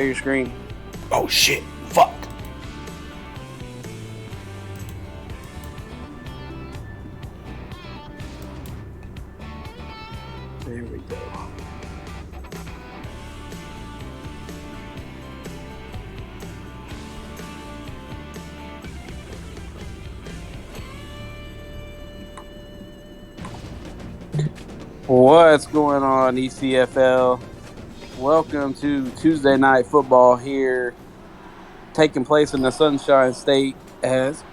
your screen. Oh shit! Fuck. There we go. What's going on, ECFL? Welcome to Tuesday Night Football here, taking place in the Sunshine State as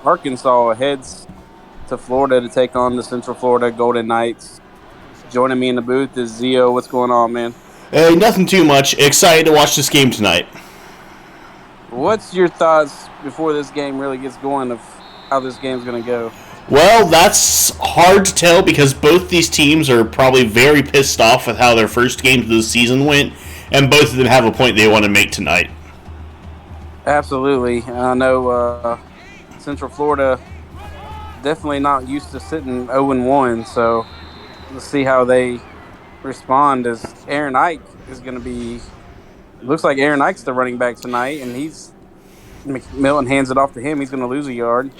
Arkansas heads to Florida to take on the Central Florida Golden Knights. Joining me in the booth is Zio. What's going on, man? Hey, nothing too much. Excited to watch this game tonight. What's your thoughts before this game really gets going of how this game's going to go? Well, that's hard to tell because both these teams are probably very pissed off with how their first games of the season went, and both of them have a point they want to make tonight. Absolutely. I know Central Florida definitely not used to sitting 0-1, so let's see how they respond as Aaron Ike is going to be – looks like Aaron Ike's the running back tonight, and Milton hands it off to him. He's going to lose a yard.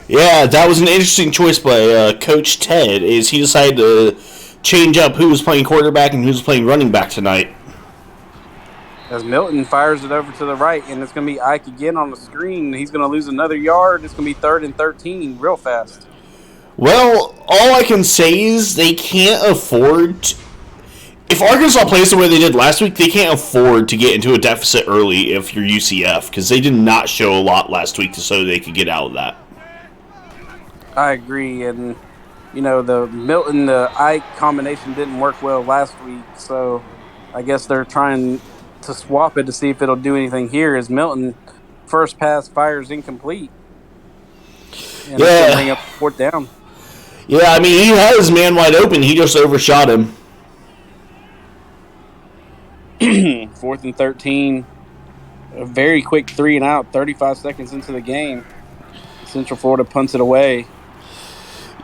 Yeah, that was an interesting choice by Coach Ted, is he decided to change up who was playing quarterback and who was playing running back tonight. As Milton fires it over to the right, and it's going to be Ike again on the screen. He's going to lose another yard. It's going to be 3rd and 13 real fast. Well, all I can say is they can't afford if Arkansas plays the way they did last week, they can't afford to get into a deficit early if you're UCF, because they did not show a lot last week so they could get out of that. I agree, and the Milton the Ike combination didn't work well last week, so I guess they're trying to swap it to see if it'll do anything here. As Milton first pass fires incomplete, and it's bring up 4th down. Yeah, I mean he had his man wide open, he just overshot him. 4th and 13, a very quick 3 and out, 35 seconds into the game. Central Florida punts it away.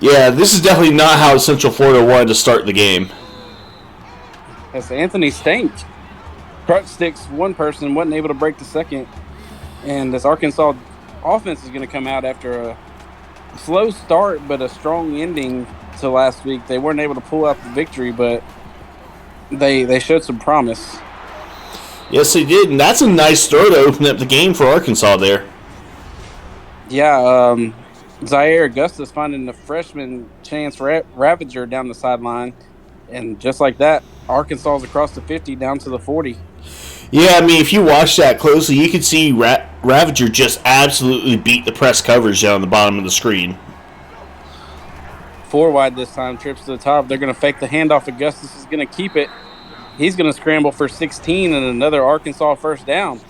Yeah, this is definitely not how Central Florida wanted to start the game. As Anthony Stank crutch sticks one person, wasn't able to break the second. And this Arkansas offense is going to come out after a slow start but a strong ending to last week. They weren't able to pull out the victory, but they showed some promise. Yes, they did, and that's a nice throw to open up the game for Arkansas there. Yeah, Zaire Augustus finding the freshman Chance Ravager down the sideline, and just like that, Arkansas's across the 50 down to the 40. Yeah, I mean, if you watch that closely, you can see Ravager just absolutely beat the press coverage down the bottom of the screen. 4 wide this time, trips to the top. They're going to fake the handoff. Augustus is going to keep it. He's going to scramble for 16 and another Arkansas first down.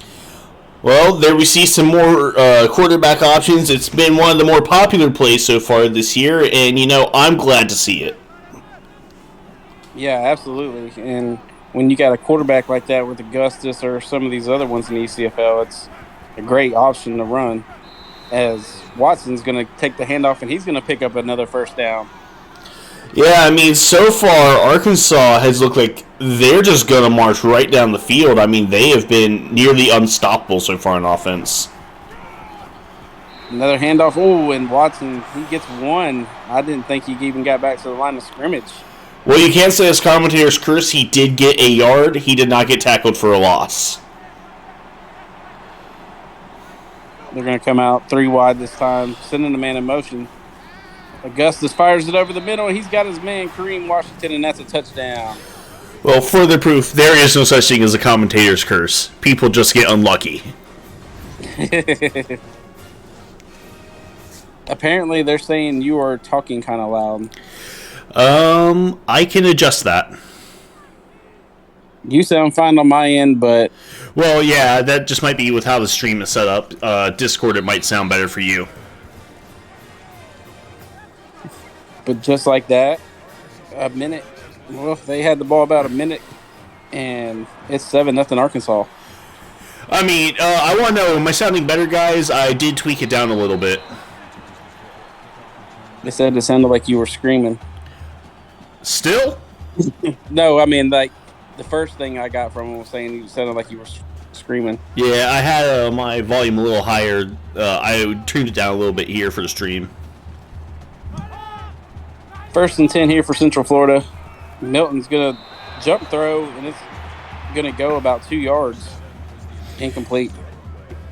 Well, there we see some more quarterback options. It's been one of the more popular plays so far this year, and, I'm glad to see it. Yeah, absolutely. And when you got a quarterback like that with Augustus or some of these other ones in the ECFL, it's a great option to run, as Watson's going to take the handoff, and he's going to pick up another first down. Yeah, I mean, so far, Arkansas has looked like they're just going to march right down the field. I mean, they have been nearly unstoppable so far in offense. Another handoff. Oh, and Watson, he gets one. I didn't think he even got back to the line of scrimmage. Well, you can't say as commentator's curse, he did get a yard. He did not get tackled for a loss. They're going to come out 3 wide this time, sending the man in motion. Augustus fires it over the middle. He's got his man, Kareem Washington, and that's a touchdown. Well, further proof, there is no such thing as a commentator's curse. People just get unlucky. Apparently, they're saying you are talking kind of loud. I can adjust that. You sound fine on my end, but... Well, yeah, that just might be with how the stream is set up. Discord, it might sound better for you. But just like that, a minute. Well, they had the ball about a minute, and it's 7-0 Arkansas. I mean, I want to know, am I sounding better, guys? I did tweak it down a little bit. They said it sounded like you were screaming. Still? No, I mean, like, the first thing I got from him was saying you sounded like you were screaming. Yeah, I had my volume a little higher. I turned it down a little bit here for the stream. 1st and 10 here for Central Florida. Milton's going to jump throw, and it's going to go about 2 yards. Incomplete.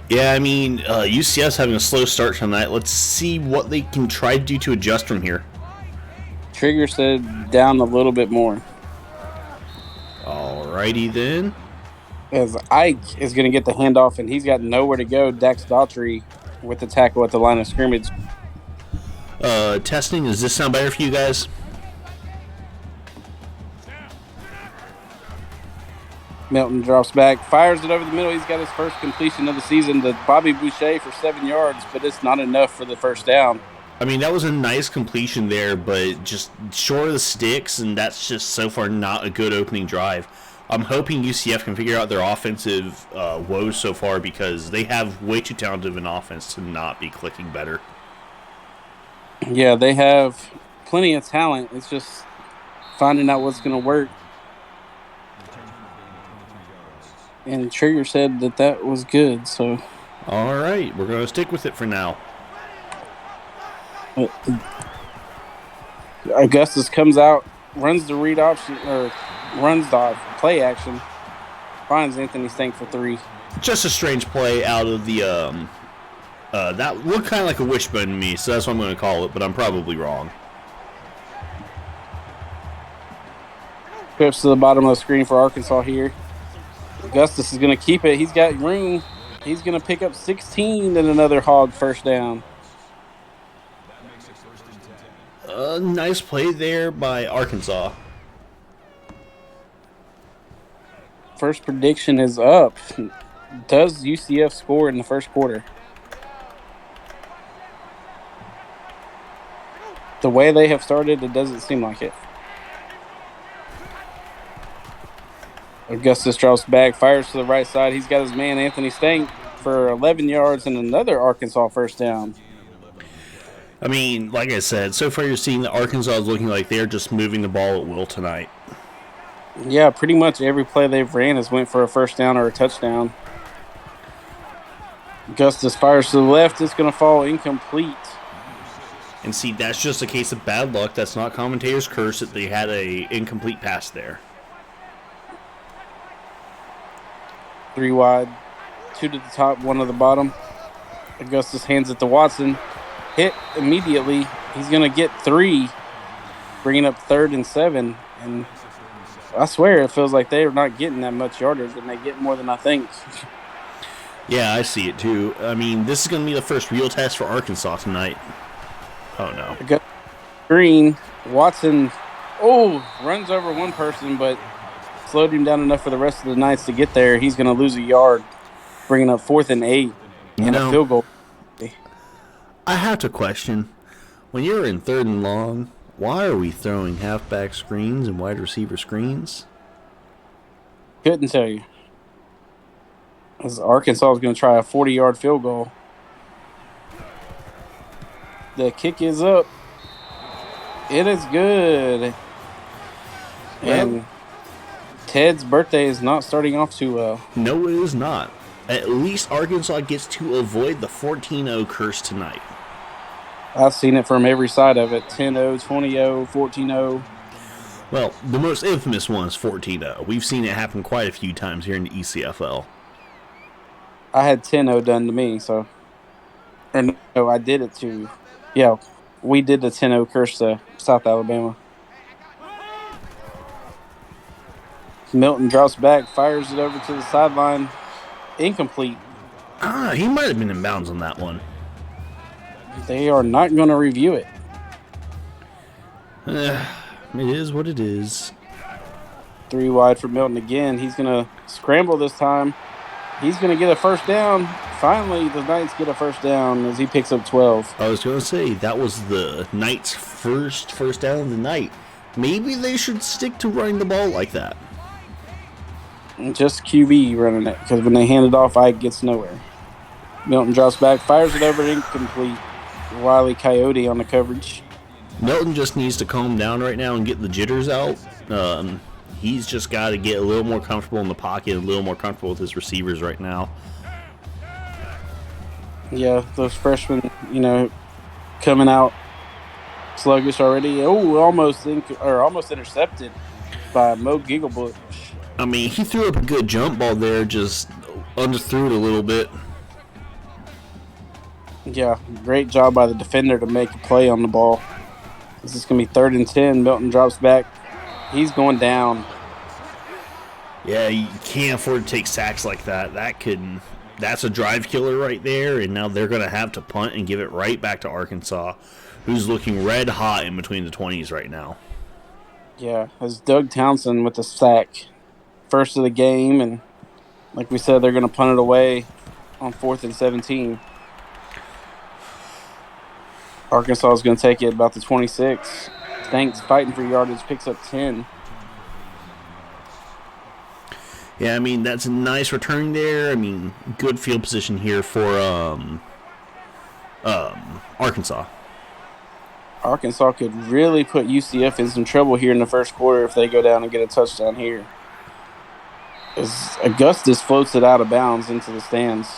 Yeah, I mean, UCF's having a slow start tonight. Let's see what they can try to do to adjust from here. Trigger said down a little bit more. Alrighty then. As Ike is going to get the handoff, and he's got nowhere to go. Dax Daughtry with the tackle at the line of scrimmage. Testing, does this sound better for you guys? Milton drops back, fires it over the middle. He's got his first completion of the season to Bobby Boucher for 7 yards, but it's not enough for the first down. I mean, that was a nice completion there, but just short of the sticks, and that's just so far not a good opening drive. I'm hoping UCF can figure out their offensive woes so far, because they have way too talented of an offense to not be clicking better. Yeah, they have plenty of talent. It's just finding out what's going to work. And Trigger said that was good, so. All right, we're going to stick with it for now. Augustus comes out, runs the read option, or runs the play action, finds Anthony Stank for 3. Just a strange play out of the, that looked kind of like a wishbone to me, so that's what I'm going to call it, but I'm probably wrong. Trips to the bottom of the screen for Arkansas here. Augustus is going to keep it. He's got room. He's going to pick up 16 and another hog first down. Nice play there by Arkansas. First prediction is up. Does UCF score in the first quarter? The way they have started, it doesn't seem like it. Augustus drops back, fires to the right side. He's got his man Anthony Stank for 11 yards and another Arkansas first down. I mean, like I said, so far you're seeing that Arkansas is looking like they're just moving the ball at will tonight. Yeah, pretty much every play they've ran has went for a first down or a touchdown. Augustus fires to the left. It's going to fall incomplete. And see, that's just a case of bad luck. That's not commentator's curse that they had a incomplete pass there. 3 wide, 2 to the top, 1 to the bottom. Augustus hands it to Watson. Hit immediately. He's going to get 3, bringing up 3rd and 7. And I swear it feels like they're not getting that much yardage, and they get more than I think. Yeah, I see it too. I mean, this is going to be the first real test for Arkansas tonight. Oh, no. Green, Watson, runs over one person, but slowed him down enough for the rest of the Knights to get there. He's going to lose a yard, bringing up 4th and 8 and a field goal. I have to question, when you're in 3rd and long, why are we throwing halfback screens and wide receiver screens? Couldn't tell you. As Arkansas is going to try a 40-yard field goal. The kick is up. It is good. And Ted's birthday is not starting off too well. No, it is not. At least Arkansas gets to avoid the 14-0 curse tonight. I've seen it from every side of it. 10-0, 20-0, 14-0. Well, the most infamous one is 14-0. We've seen it happen quite a few times here in the ECFL. I had 10-0 done to me, so. Or no, I did it to. Yeah, we did the 10-0 curse to South Alabama. Milton drops back, fires it over to the sideline. Incomplete. He might have been in bounds on that one. They are not going to review it. It is what it is. 3 wide for Milton again. He's going to scramble this time. He's going to get a first down. Finally, the Knights get a first down as he picks up 12. I was going to say, that was the Knights' first down of the night. Maybe they should stick to running the ball like that. Just QB running it, because when they hand it off, Ike gets nowhere. Milton drops back, fires it over, incomplete. Wiley Coyote on the coverage. Milton just needs to calm down right now and get the jitters out. He's just got to get a little more comfortable in the pocket, a little more comfortable with his receivers right now. Yeah, those freshmen, coming out sluggish already. Oh, almost intercepted by Mo Gigglebush. I mean, he threw up a good jump ball there, just underthrew it a little bit. Yeah, great job by the defender to make a play on the ball. This is going to be 3rd and 10. Milton drops back. He's going down. Yeah, you can't afford to take sacks like that. That's a drive killer right there, and now they're going to have to punt and give it right back to Arkansas, who's looking red hot in between the 20s right now. Yeah, as Doug Townsend with the sack. First of the game, and like we said, they're going to punt it away on 4th and 17. Arkansas is going to take it about the 26. Stanks fighting for yardage, picks up 10. Yeah, I mean, that's a nice return there. I mean, good field position here for Arkansas. Arkansas could really put UCF in some trouble here in the first quarter if they go down and get a touchdown here. As Augustus floats it out of bounds into the stands.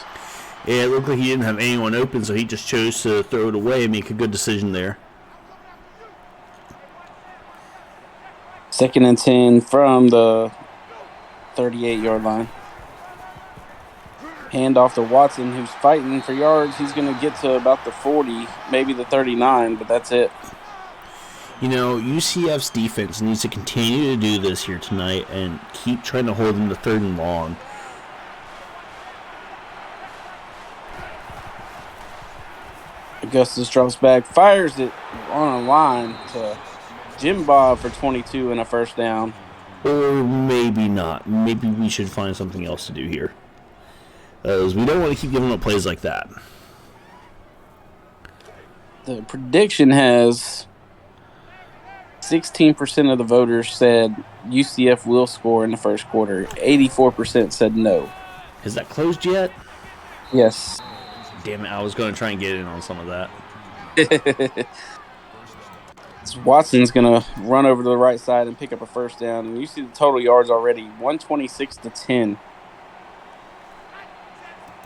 Yeah, it looked like he didn't have anyone open, so he just chose to throw it away and make a good decision there. 2nd and 10 from the 38-yard line. Hand off to Watson, who's fighting for yards. He's going to get to about the 40, maybe the 39, but that's it. UCF's defense needs to continue to do this here tonight and keep trying to hold them to 3rd and long. Augustus drops back, fires it on a line to Jim Bob for 22 and a first down. Or maybe not. Maybe we should find something else to do here. As we don't want to keep giving up plays like that. The prediction has 16% of the voters said UCF will score in the first quarter. 84% said no. Has that closed yet? Yes. Damn it, I was going to try and get in on some of that. Watson's going to run over to the right side and pick up a first down. And you see the total yards already, 126 to 10.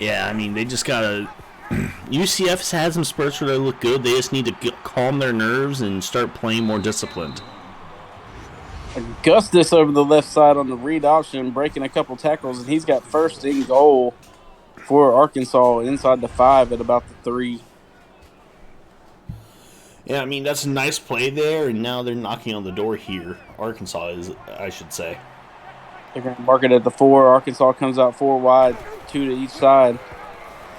Yeah, I mean, they just got to... UCF's had some spurts where they look good. They just need to calm their nerves and start playing more disciplined. Augustus over the left side on the read option, breaking a couple tackles, and he's got 1st and goal for Arkansas inside the 5 at about the 3. Yeah, I mean, that's a nice play there, and now they're knocking on the door here. Arkansas is, I should say. They're going to mark it at the 4. Arkansas comes out 4 wide, 2 to each side.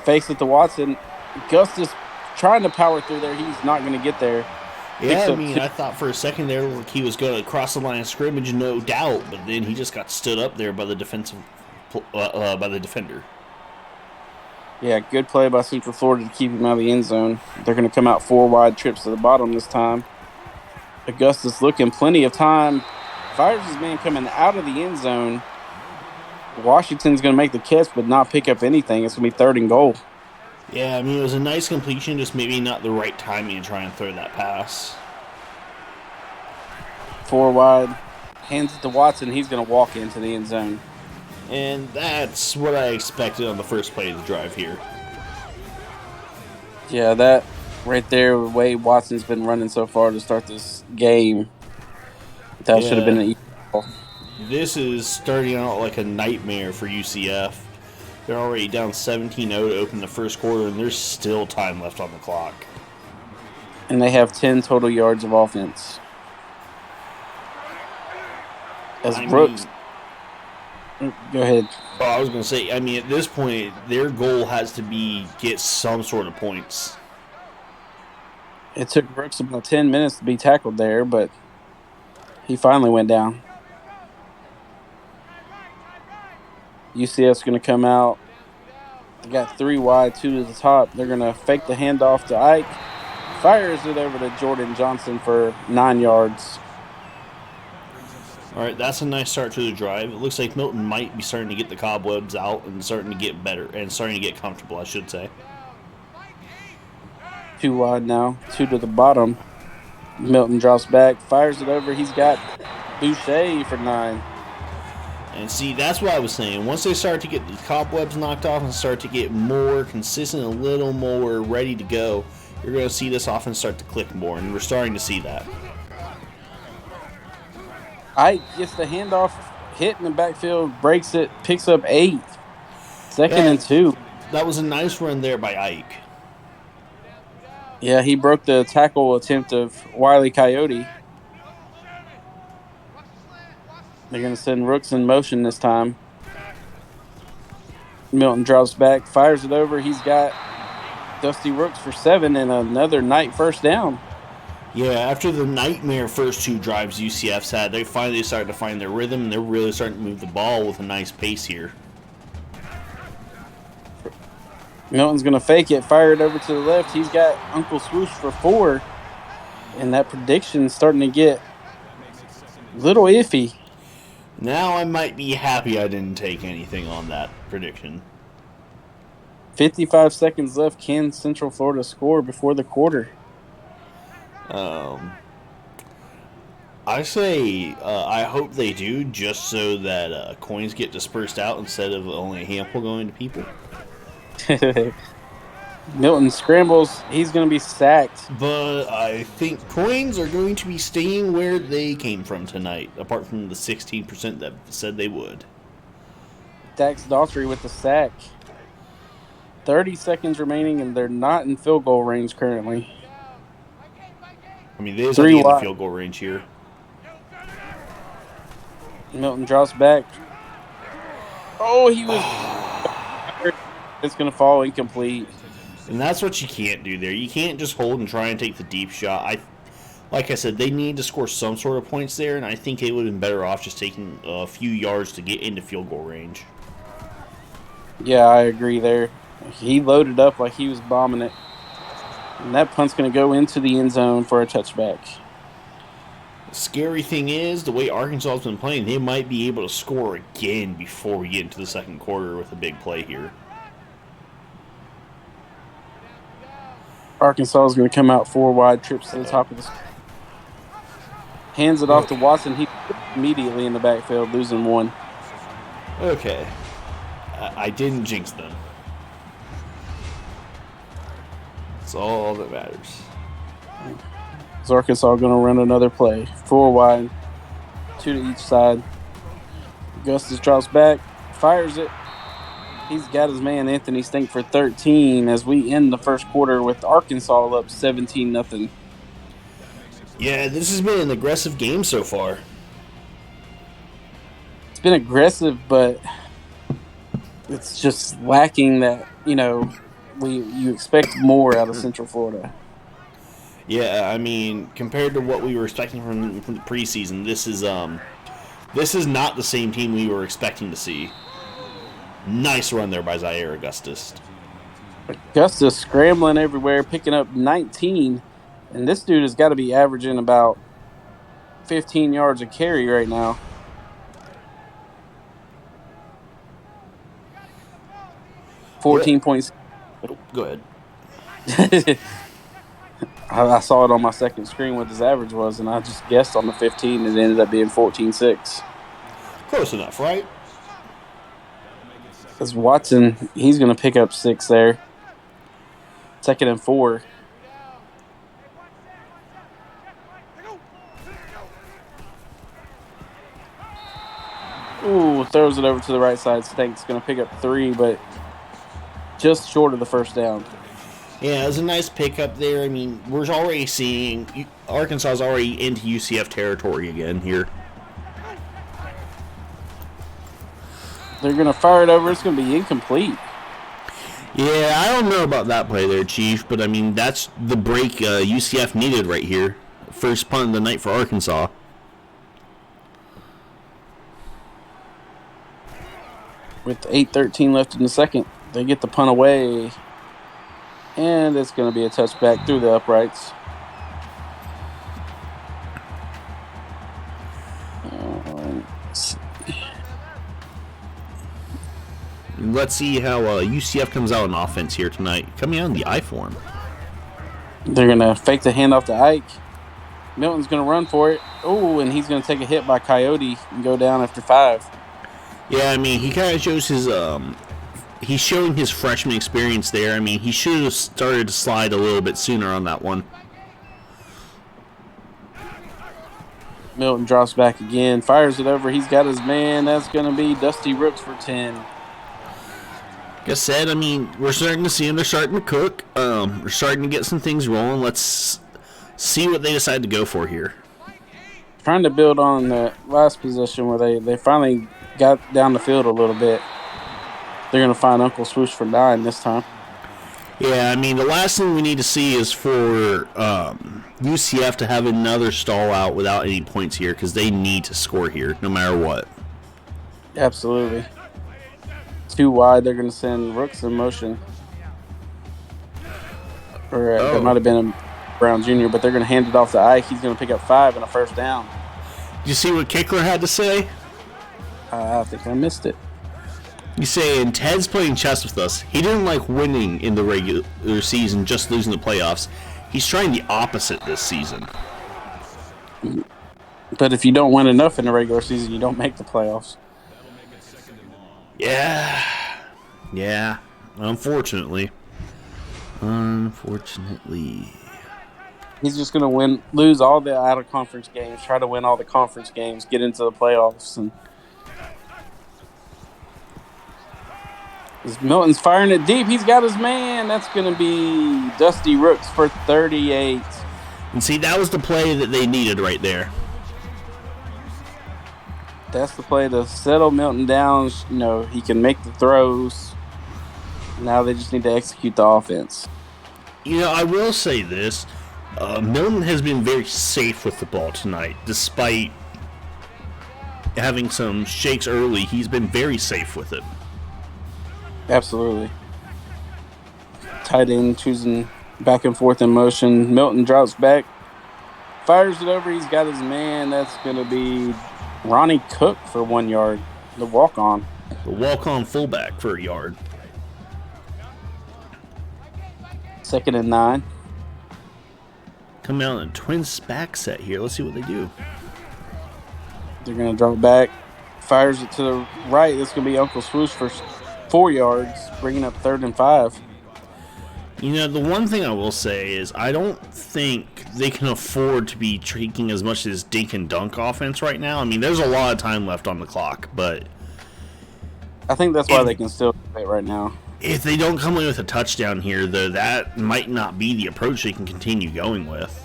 Fakes it to Watson. Augustus trying to power through there. He's not going to get there. Yeah, I mean, I thought for a second there like he was going to cross the line of scrimmage, no doubt, but then he just got stood up there by the by the defender. Yeah, good play by Central Florida to keep him out of the end zone. They're going to come out 4 wide trips to the bottom this time. Augustus looking plenty of time. Fires his man coming out of the end zone. Washington's going to make the catch but not pick up anything. It's going to be 3rd and goal. Yeah, I mean, it was a nice completion, just maybe not the right timing to try and throw that pass. 4 wide. Hands it to Watson. He's going to walk into the end zone. And that's what I expected on the first play of the drive here. Yeah, that right there, the way Watson's been running so far to start this game, that should have been an easy ball. This is starting out like a nightmare for UCF. They're already down 17-0 to open the first quarter, and there's still time left on the clock. And they have 10 total yards of offense. Brooks... Go ahead. Oh, I was going to say, I mean, at this point, their goal has to be get some sort of points. It took Brooks about 10 minutes to be tackled there, but he finally went down. UCF's going to come out. They got 3 wide, 2 to the top. They're going to fake the handoff to Ike. Fires it over to Jordan Johnson for 9 yards. All right, that's a nice start to the drive. It looks like Milton might be starting to get the cobwebs out and starting to get better and starting to get comfortable, I should say. 2 wide now, 2 to the bottom. Milton drops back, fires it over. He's got Boucher for 9. And see, that's what I was saying. Once they start to get the cobwebs knocked off and start to get more consistent, a little more ready to go, you're going to see this offense start to click more, and we're starting to see that. Ike gets the handoff, hit in the backfield, breaks it, picks up 8. Second and 2. That was a nice run there by Ike. Yeah, he broke the tackle attempt of Wile Coyote. They're going to send Rooks in motion this time. Milton drops back, fires it over. He's got Dusty Rooks for 7 and another night first down. Yeah, after the nightmare first 2 drives UCF's had, they finally started to find their rhythm, and they're really starting to move the ball with a nice pace here. Milton's going to fake it, fire it over to the left. He's got Uncle Swoosh for 4, and that prediction's starting to get a little iffy. Now I might be happy I didn't take anything on that prediction. 55 seconds left. Can Central Florida score before the quarter? I say I hope they do, just so that coins get dispersed out instead of only a handful going to people. Milton scrambles. He's going to be sacked. But I think coins are going to be staying where they came from tonight, apart from the 16% that said they would. Dax Daughtry with the sack. 30 seconds remaining, and they're not in field goal range currently. I mean, there's at the end of field goal range here. Milton drops back. Oh, he was... It's going to fall incomplete. And that's what you can't do there. You can't just hold and try and take the deep shot. Like I said, they need to score some sort of points there, and I think they would have been better off just taking a few yards to get into field goal range. Yeah, I agree there. He loaded up like he was bombing it. And that punt's going to go into the end zone for a touchback. The scary thing is, the way Arkansas has been playing, they might be able to score again before we get into the second quarter with a big play here. Arkansas is going to come out 4 wide, trips to the top of the screen. Hands it off to Watson. He immediately in the backfield, losing 1. Okay. I didn't jinx them. That's all that matters. Is Arkansas going to run another play? 4 wide, 2 to each side. Augustus drops back, fires it. He's got his man Anthony Stink for 13 as we end the first quarter with Arkansas up 17-0. Yeah, this has been an aggressive game so far. It's been aggressive, but it's just lacking that, you expect more out of Central Florida. Yeah, I mean, compared to what we were expecting from the preseason, this is not the same team we were expecting to see. Nice run there by Zaire Augustus. Augustus scrambling everywhere, picking up 19. And this dude has got to be averaging about 15 yards a carry right now. Points. Go ahead. I saw it on my second screen what his average was, and I just guessed on the 15, and it ended up being 14.6. Close enough, right? Because Watson, he's going to pick up 6 there. 2nd and 4. Ooh, throws it over to the right side. Stank's going to pick up 3, but just short of the first down. Yeah, it was a nice pickup there. I mean, we're already seeing Arkansas is already into UCF territory again here. They're going to fire it over. It's going to be incomplete. Yeah, I don't know about that play there, Chief, but I mean, that's the break UCF needed right here. First punt of the night for Arkansas. With 8:13 left in the second, they get the punt away. And it's going to be a touchback through the uprights. Let's see how UCF comes out on offense here tonight. Coming out in the I form. They're going to fake the handoff to Ike. Milton's going to run for it. Oh, and he's going to take a hit by Coyote and go down after 5. Yeah, I mean, he kind of shows his he's showing his freshman experience there. I mean, he should have started to slide a little bit sooner on that one. Milton drops back again, fires it over. He's got his man. That's going to be Dusty Rooks for 10. Like I said, I mean, we're starting to see them. They're starting to cook. We're starting to get some things rolling. Let's see what they decide to go for here. Trying to build on the last possession where they finally got down the field a little bit. They're going to find Uncle Swoosh for 9 this time. Yeah, I mean, the last thing we need to see is for UCF to have another stall out without any points here, because they need to score here no matter what. Absolutely. Too wide, they're going to send Rooks in motion. Or that might have been a Brown Jr., but they're going to hand it off to Ike. He's going to pick up 5 and a first down. Did you see what Kickler had to say? I think I missed it. He's saying Ted's playing chess with us. He didn't like winning in the regular season, just losing the playoffs. He's trying the opposite this season. But if you don't win enough in the regular season, you don't make the playoffs. Yeah. Unfortunately. He's just going to lose all the out-of-conference games, try to win all the conference games, get into the playoffs. And Milton's firing it deep. He's got his man. That's going to be Dusty Rooks for 38. And see, that was the play that they needed right there. That's the play to settle Milton down. You know, he can make the throws. Now they just need to execute the offense. You know, I will say this. Milton has been very safe with the ball tonight. Despite having some shakes early, he's been very safe with it. Absolutely. Tight end choosing back and forth in motion. Milton drops back, fires it over. He's got his man. That's going to be Ronnie Cook for 1 yard. The walk-on. The walk-on fullback for a yard. 2nd and 9. Come out in a twins back set here. Let's see what they do. They're going to drop back. Fires it to the right. That's going to be Uncle Swoosh for 4 yards, bringing up 3rd and 5. You know, the one thing I will say is I don't think they can afford to be taking as much as dink and dunk offense right now. I mean, there's a lot of time left on the clock, but I think that's why they can still play right now. If they don't come away with a touchdown here, though, that might not be the approach they can continue going with.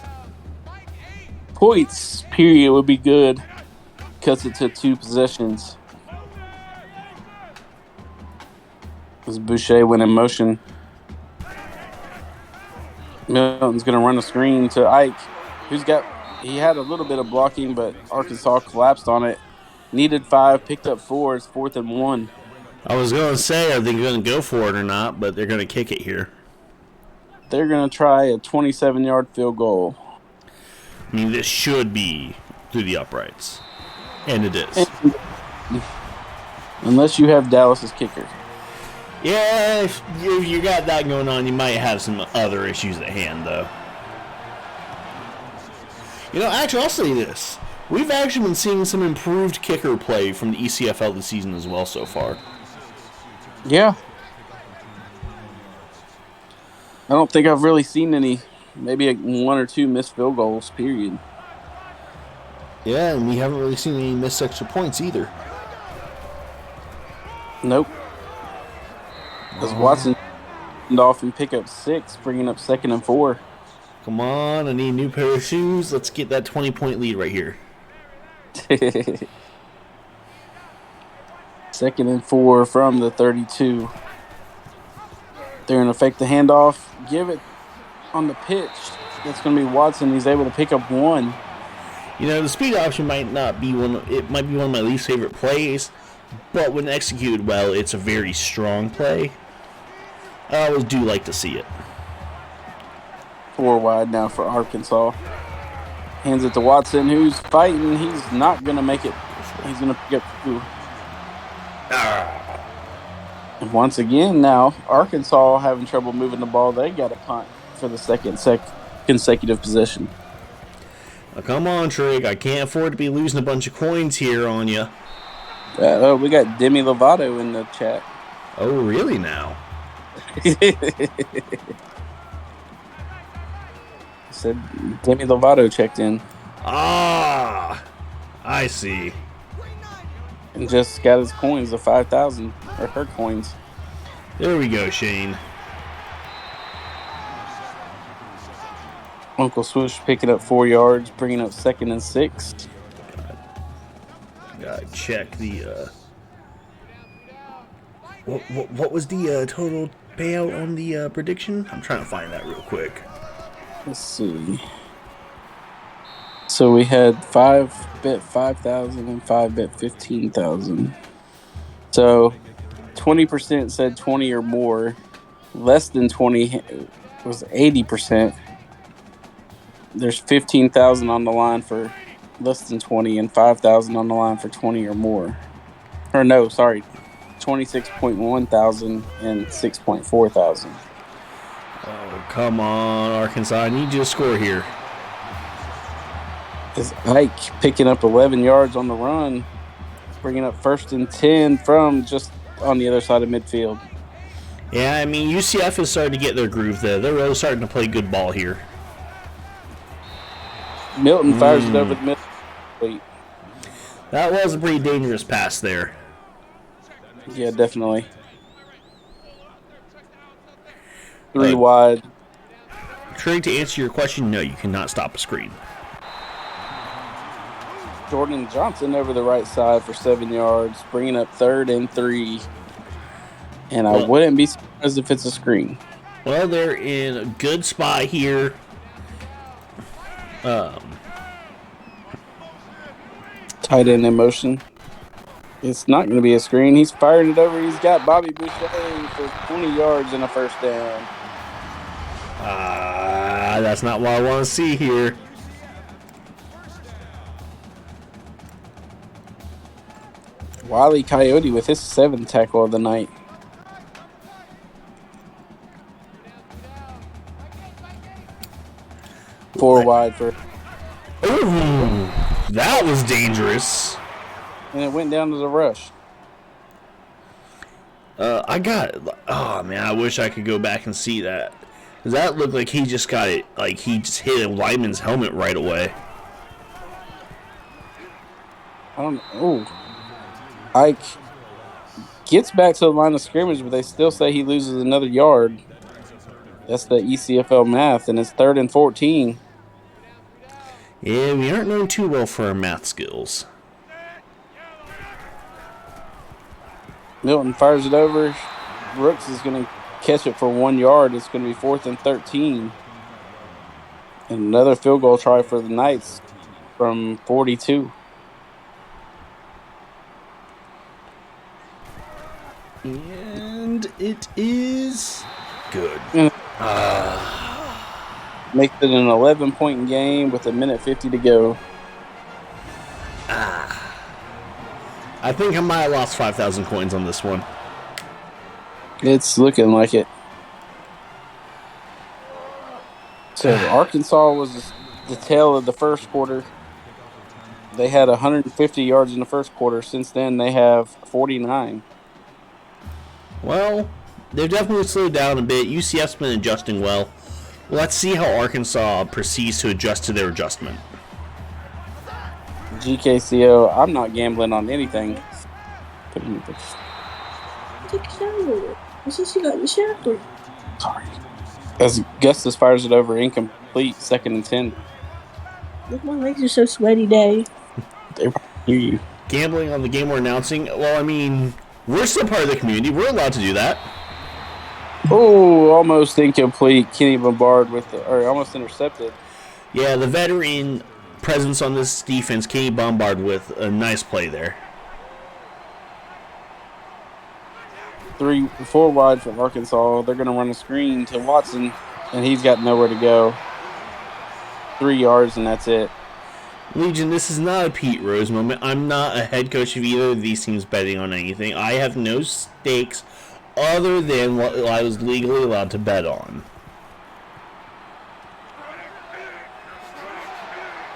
Points, period, would be good. Cuts it to 2 possessions. As Boucher went in motion. Milton's going to run a screen to Ike, he had a little bit of blocking, but Arkansas collapsed on it. Needed 5, picked up 4. It's 4th and 1. I was going to say, are they going to go for it or not, but they're going to kick it here. They're going to try a 27-yard field goal. I mean, this should be through the uprights. And it is. Unless you have Dallas's kicker. Yeah, if you got that going on, you might have some other issues at hand, though. You know, actually, I'll say this. We've actually been seeing some improved kicker play from the ECFL this season as well so far. Yeah. I don't think I've really seen any, maybe 1 or 2 missed field goals, period. Yeah, and we haven't really seen any missed extra points either. Nope. As Watson off and pick up 6, bringing up 2nd and 4. Come on, I need a new pair of shoes. Let's get that 20-point lead right here. 2nd and 4 from the 32. They're going to fake the handoff, give it on the pitch. That's going to be Watson. He's able to pick up 1. You know, the speed option might not be it might be one of my least favorite plays, but when executed well, it's a very strong play. I always do like to see it. 4 wide now for Arkansas. Hands it to Watson, who's fighting. He's not going to make it. He's going to pick up 2. And once again now, Arkansas having trouble moving the ball. They got a punt for the second consecutive possession. Come on, Trig. I can't afford to be losing a bunch of coins here on you. We got Demi Lovato in the chat. Oh, really now? Said Demi Lovato checked in. Ah, I see. And just got his coins of 5,000, or her coins. There we go, Shane. Uncle Swoosh picking up 4 yards, bringing up 2nd and 6. Gotta check the. What was the total payout on the prediction? I'm trying to find that real quick. Let's see. So we had 5 bet 5,000 and 5 bet 15,000. So 20% said 20 or more. Less than 20 was 80%. There's 15,000 on the line for less than 20 and 5,000 on the line for 20 or more. Or no, sorry, 26.1 thousand and 6.4 thousand. Oh, come on, Arkansas. I need you to score here. Is Ike picking up 11 yards on the run, bringing up 1st and 10 from just on the other side of midfield. Yeah, I mean, UCF is starting to get their groove there. They're really starting to play good ball here. Milton fires it over the middle. Wait. That was a pretty dangerous pass there. Yeah, definitely. 3 wide. Trig, to answer your question, no, you cannot stop a screen. Jordan Johnson over the right side for 7 yards, bringing up 3rd and 3. And I wouldn't be surprised if it's a screen. Well, they're in a good spot here. Tight end in motion. It's not going to be a screen. He's firing it over. He's got Bobby Boucher for 20 yards and a 1st down. That's not what I want to see here. Wile E. Coyote with his 7th tackle of the night. Four wide for. Ooh, that was dangerous. And it went down to the rush. Oh man, I wish I could go back and see that. Cause that looked like he just got it, like he just hit a lineman's helmet right away. I don't know. Oh. Ike gets back to the line of scrimmage, but they still say he loses another yard. That's the ECFL math, and it's 3rd and 14. Yeah, we aren't known too well for our math skills. Milton fires it over. Brooks is going to catch it for 1 yard. It's going to be 4th and 13. And another field goal try for the Knights from 42. And it is good. Makes it an 11-point game with 1:50 to go. I think I might have lost 5,000 coins on this one. It's looking like it. So Arkansas was the tail of the first quarter. They had 150 yards in the first quarter. Since then, they have 49. Well, they've definitely slowed down a bit. UCF's been adjusting well. Let's see how Arkansas proceeds to adjust to their adjustment. GKCO, I'm not gambling on anything. Take a shower. I said you got in the shower. Sorry. As Gustus fires it over, incomplete, 2nd and 10. Look, my legs are so sweaty, Dave. They hear you. Gambling on the game we're announcing? Well, I mean, we're still part of the community. We're allowed to do that. Oh, almost incomplete. Kenny Bombard or almost intercepted. Yeah, the veteran presence on this defense, Kenny Bombard, with a nice play there. 4 wide for Arkansas. They're going to run a screen to Watson, and he's got nowhere to go. 3 yards, and that's it. Legion, this is not a Pete Rose moment. I'm not a head coach of either of these teams betting on anything. I have no stakes other than what I was legally allowed to bet on.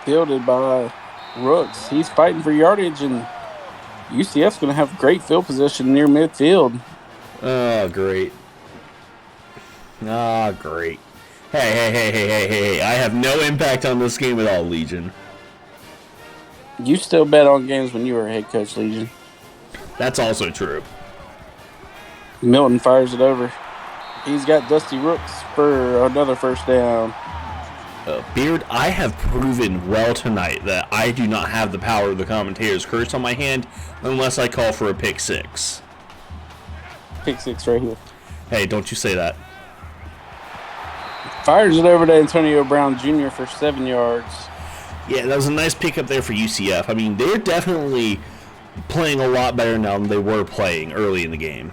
fielded by Rooks. He's fighting for yardage, and UCF's going to have great field position near midfield. Oh, great. Ah, great. Hey. I have no impact on this game at all, Legion. You still bet on games when you were head coach, Legion. That's also true. Milton fires it over. He's got Dusty Rooks for another first down. Beard, I have proven well tonight that I do not have the power of the commentator's curse on my hand unless I call for a pick six. Pick six right here. Hey, don't you say that. Fires it over to Antonio Brown Jr. for 7 yards. Yeah, that was a nice pickup there for UCF. I mean, they're definitely playing a lot better now than they were playing early in the game.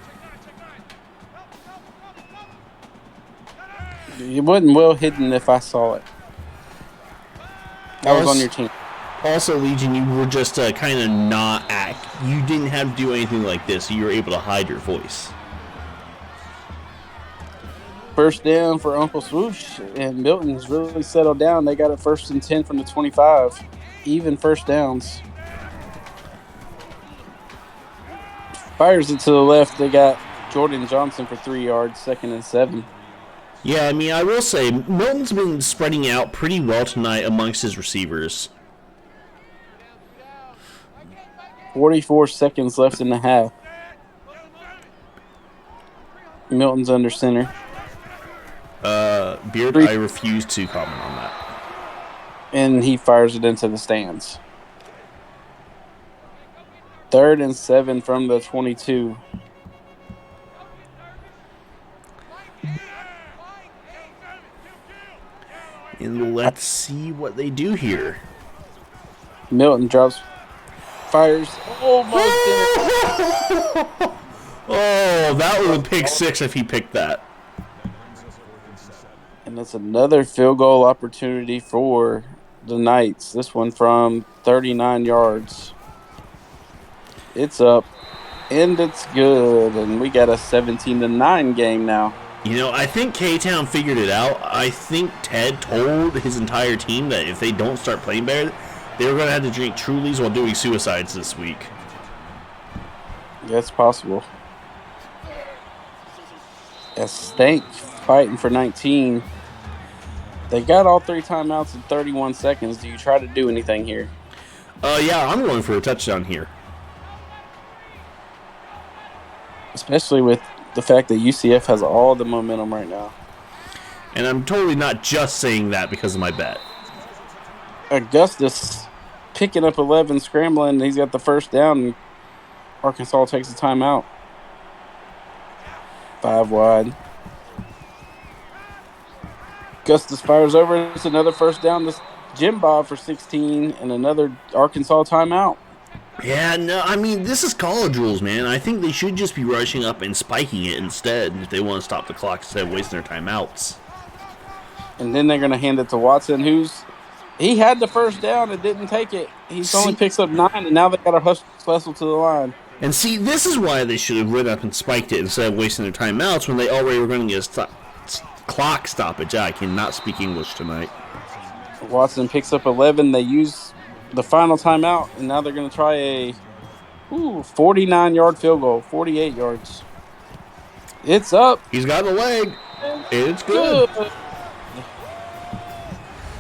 It wasn't well hidden if I saw it. I was on your team. Also, Legion, you were just kind of not act. You didn't have to do anything like this, so you were able to hide your voice. First down for Uncle Swoosh, and Milton's really settled down. They got it 1st and 10 from the 25. Even first downs. Fires it to the left. They got Jordan Johnson for 3 yards, 2nd and 7. Yeah, I mean, I will say, Milton's been spreading out pretty well tonight amongst his receivers. 44 seconds left in the half. Milton's under center. Beard, I refuse to comment on that. And he fires it into the stands. 3rd and 7 from the 22. And let's see what they do here. Milton drops, fires, almost Oh, that was a pick six if he picked that. And that's another field goal opportunity for the Knights. This one from 39 yards. It's up, and it's good. And we got a 17-9 game now. You know, I think K-Town figured it out. I think Ted told his entire team that if they don't start playing better, they were going to have to drink Trulies while doing suicides this week. That's possible. As Stank fighting for 19. They got all 3 timeouts in 31 seconds. Do you try to do anything here? Yeah, I'm going for a touchdown here. Especially with the fact that UCF has all the momentum right now. And I'm totally not just saying that because of my bet. Augustus picking up 11, scrambling. He's got the first down, and Arkansas takes a timeout. 5 wide. Augustus fires over. It's another first down to Jim Bob for 16, and another Arkansas timeout. Yeah, no, I mean, this is college rules, man. I think they should just be rushing up and spiking it instead if they want to stop the clock instead of wasting their timeouts. And then they're going to hand it to Watson, he had the first down and didn't take it. Only picks up 9, and now they got to hustle to the line. And see, this is why they should have run up and spiked it instead of wasting their timeouts when they already were going to get a clock stoppage. I cannot speak English tonight. Watson picks up 11. They use the final timeout, and now they're going to try a 49-yard field goal, 48 yards. It's up. He's got the leg. It's good.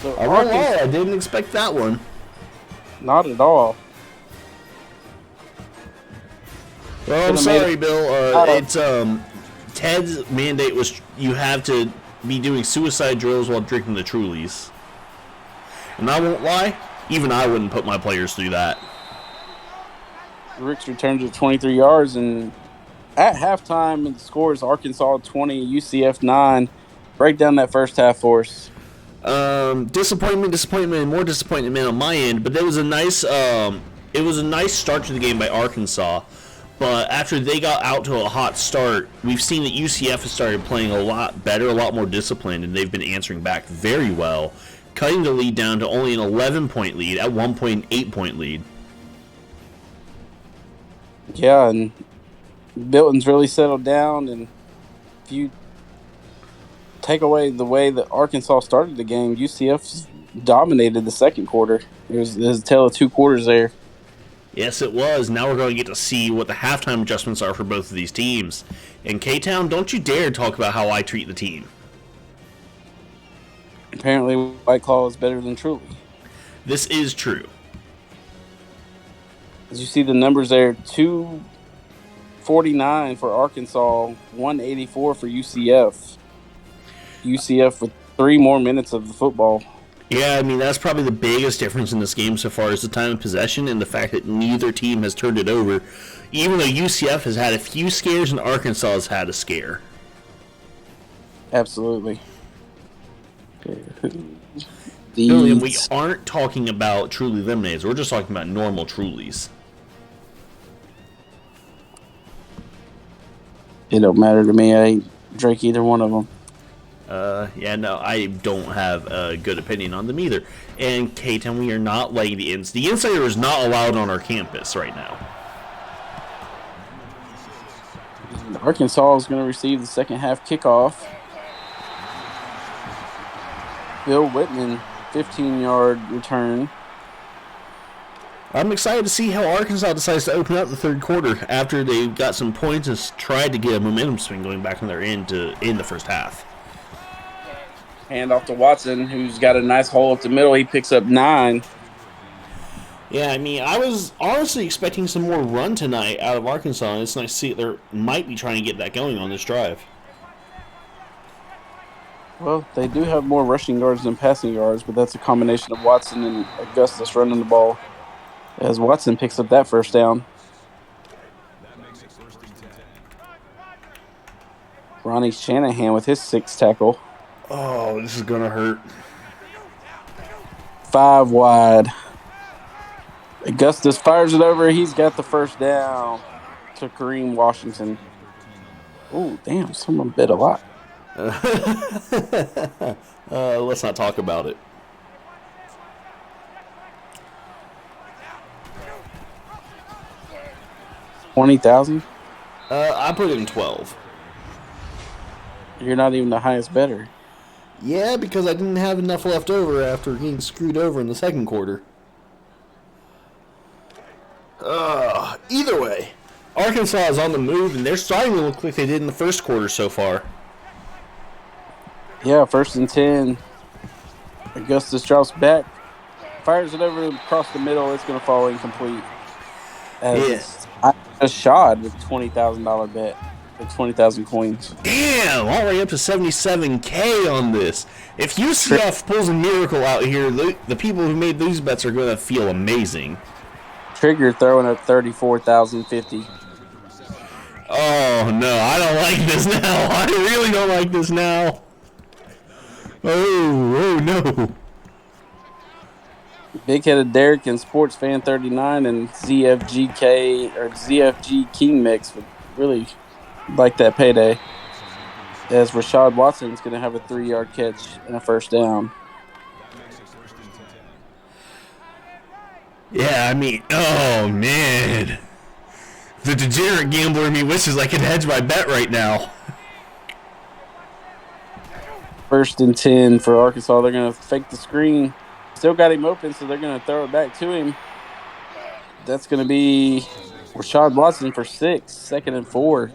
So I won't lie, I didn't expect that one. Not at all. Well, I'm sorry, Bill. It's Ted's mandate was you have to be doing suicide drills while drinking the Trulies. And I won't lie, even I wouldn't put my players through that. Ricks returns with 23 yards, and at halftime, the score is Arkansas 20, UCF 9. Break down that first half for us. Disappointment, and more disappointment on my end. But it was a nice start to the game by Arkansas. But after they got out to a hot start, we've seen that UCF has started playing a lot better, a lot more disciplined, and they've been answering back very well, cutting the lead down to only an 11-point lead at 1.8-point lead. Yeah, and Milton's really settled down, and if you take away the way that Arkansas started the game, UCF's dominated the second quarter. It was a tale of two quarters there. Yes, it was. Now we're going to get to see what the halftime adjustments are for both of these teams. And K-Town, don't you dare talk about how I treat the team. Apparently, White Claw is better than Truly. This is true. As you see the numbers there, 249 for Arkansas, 184 for UCF. UCF with 3 more minutes of the football. Yeah, I mean, that's probably the biggest difference in this game so far is the time of possession and the fact that neither team has turned it over, even though UCF has had a few scares and Arkansas has had a scare. Absolutely. Billy, and we aren't talking about Truly Lemonades. We're just talking about normal Trulies. It don't matter to me. I ain't drink either one of them. Yeah, no, I don't have a good opinion on them either. And K-Town, we are not letting the Insider is not allowed on our campus right now. Arkansas is going to receive the second half kickoff. Bill Whitman, 15-yard return. I'm excited to see how Arkansas decides to open up the third quarter after they got some points and tried to get a momentum swing going back on their end in the first half. Hand off to Watson, who's got a nice hole up the middle. He picks up 9. Yeah, I mean, I was honestly expecting some more run tonight out of Arkansas, and it's nice to see they might be trying to get that going on this drive. Well, they do have more rushing yards than passing yards, but that's a combination of Watson and Augustus running the ball. As Watson picks up that first down. Ronnie Shanahan with his 6th tackle. Oh, this is going to hurt. 5 wide. Augustus fires it over. He's got the first down to Kareem Washington. Oh, damn. Someone bit a lot. Let's not talk about it. $20,000? I put in 12. You're not even the highest bidder. Yeah, because I didn't have enough left over after getting screwed over in the second quarter. Either way, Arkansas is on the move, and they're starting to look like they did in the first quarter so far. Yeah, 1st and 10. Augustus drops back, fires it over across the middle. It's going to fall incomplete. As I just shot with $20,000 bet. 20,000 coins. Damn, all the way up to 77K on this. If UCF pulls a miracle out here, the people who made these bets are going to feel amazing. Trigger throwing at 34,050. Oh, no, I don't like this now. I really don't like this now. Oh, no. Big-headed Derek and Sports Fan 39 and ZFG King Mix would really like that payday. As Rashad Watson's going to have a 3-yard catch and a first down. Yeah, I mean, oh, man. The degenerate gambler in me wishes I could hedge my bet right now. 1st and 10 for Arkansas. They're going to fake the screen. Still got him open, so they're going to throw it back to him. That's going to be Rashad Watson for 6, 2nd and 4.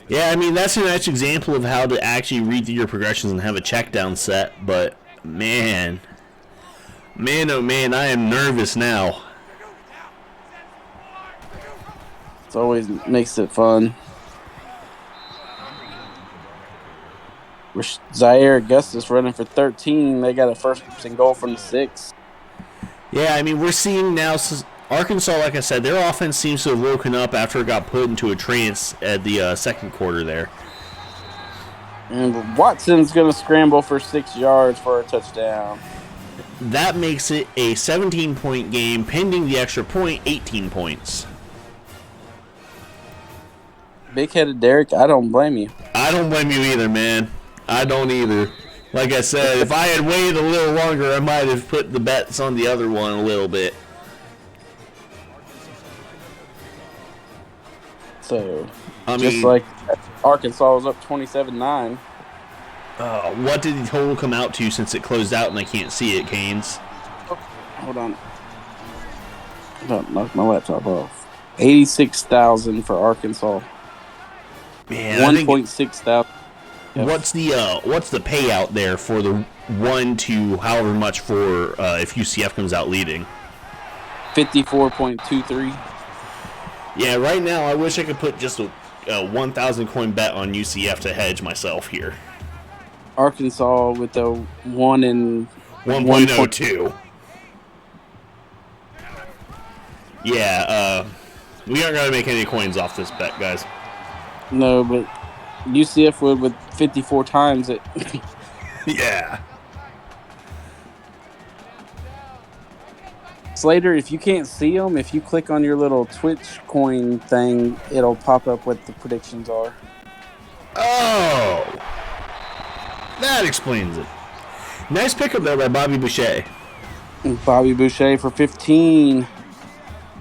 Yeah, I mean, that's a nice example of how to actually read through your progressions and have a check down set, but man, oh man, I am nervous now. It always makes it fun. Zaire Augustus running for 13. They got a 1st and goal from the 6. Yeah, I mean, we're seeing now Arkansas, like I said, their offense seems to have woken up after it got put into a trance at the second quarter there. And Watson's going to scramble for 6 yards for a touchdown. That makes it a 17-point game, pending the extra point, 18 points. Big-headed Derek, I don't blame you. I don't blame you either, man. I don't either. Like I said, if I had waited a little longer, I might have put the bets on the other one a little bit. So, just like Arkansas was up 27-9. What did the total come out to since it closed out and I can't see it, Canes? Hold on. Knock my laptop off. 86,000 for Arkansas. Man, 1.6 thousand. Yep. What's the payout there for the 1 to however much for if UCF comes out leading? 54.23. Yeah, right now I wish I could put just a 1,000 coin bet on UCF to hedge myself here. Arkansas with the 1 and 1.02. Yeah, we aren't gonna make any coins off this bet, guys. No, but UCF would with 54 times it. Yeah. Slater, if you can't see them, if you click on your little Twitch coin thing, it'll pop up what the predictions are. Oh, that explains it. Nice pickup there by Bobby Boucher. Bobby Boucher for 15.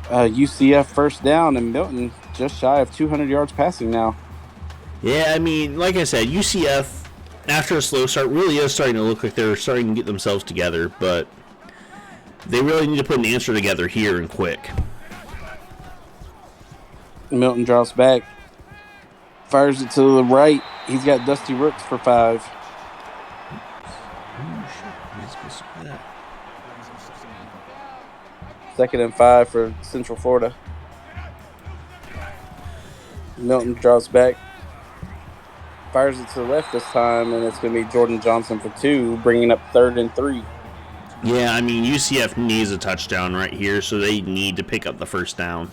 UCF first down, and Milton just shy of 200 yards passing now. Yeah, I mean, like I said, UCF, after a slow start, really is starting to look like they're starting to get themselves together, but they really need to put an answer together here and quick. Milton drops back, fires it to the right. He's got Dusty Rooks for 5. Second and 5 for Central Florida. Milton drops back, fires it to the left this time, and it's going to be Jordan Johnson for 2, bringing up 3rd and 3. Yeah, I mean, UCF needs a touchdown right here, so they need to pick up the first down.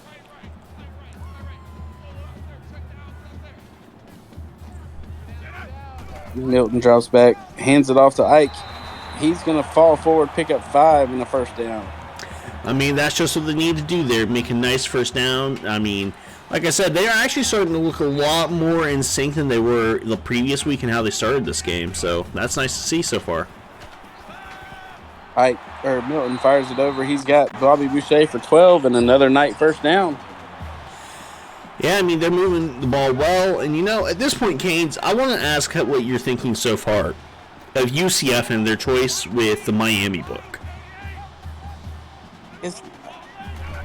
Milton drops back, hands it off to Ike. He's going to fall forward, pick up 5 in the first down. I mean, that's just what they need to do there, make a nice first down. I mean, like I said, they are actually starting to look a lot more in sync than they were the previous week and how they started this game, so that's nice to see so far. Milton fires it over. He's got Bobby Boucher for 12 and another night first down. Yeah, I mean, they're moving the ball well. And, you know, at this point, Canes, I want to ask what you're thinking so far of UCF and their choice with the Miami book.